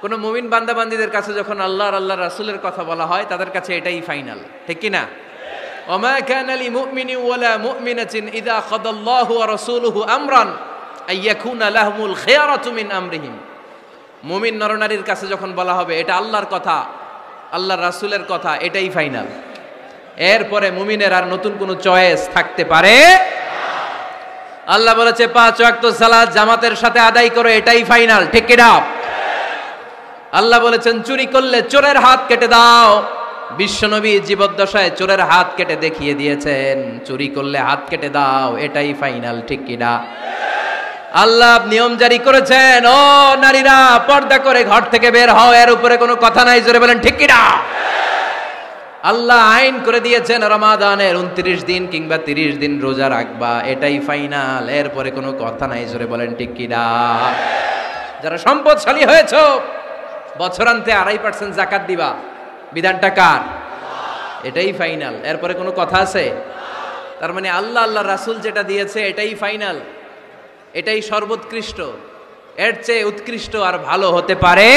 কোন মুমিন বান্দা বান্দীদের কাছে যখন আল্লাহ আর আল্লাহর রাসূলের কথা বলা হয় তাদের কাছে এটাই ফাইনাল, ঠিক কি না? ওমা কানা লিমুমিনিন ওয়ালা মুমিনাতিন ইযা কাদাল্লাহু ওয়া রাসূলুহু আমরান আইয়াকুনা লাহুমুল খিয়ারাতু মিন আমরিহিম। মুমিন নরনারীর কাছে যখন বলা হবে এটা আল্লাহর কথা, আল্লাহর রাসূলের কথা, এটাই ফাইনাল। এরপরে মুমিনের আর নতুন কোনো চয়েস থাকতে পারে না। আল্লাহ বলেছে 5 ওয়াক্ত সালাত জামাতের সাথে আদায় করো, এটাই ফাইনাল, ঠিক কি না? আল্লাহ বলেছেন চুরি করলে চোরের হাত কেটে দাও। বিশ্বনবী জীবদ্দশায় চোরের হাত কেটে দেখিয়ে দিয়েছেন, চুরি করলে হাত কেটে দাও, এটাই ফাইনাল, ঠিক কি না? আল্লাহ নিয়ম জারি করেছেন, ও নারীরা পর্দা করে ঘর থেকে বের হও, এর উপরে কোনো কথা নাই, জোরে বলেন ঠিক কি না? আল্লাহ আইন করে দিয়েছেন রমাদানের 29 দিন কিংবা 30 দিন রোজা রাখবা, এটাই ফাইনাল, এরপরে কোনো কথা নাই, জোরে বলেন ঠিক কি না? যারা সম্পদশালী হয়েছো বছরান্তে 2.5% যাকাত দিবা, বিধানটা কার? এটাই ফাইনাল, এরপরে কোনো কথা আছে? তার মানে আল্লাহ আল্লাহ রাসূল যেটা দিয়েছে এটাই ফাইনাল, এটাই সর্বোৎকৃষ্ট, এর চেয়ে উৎকৃষ্ট আর ভালো হতে পারে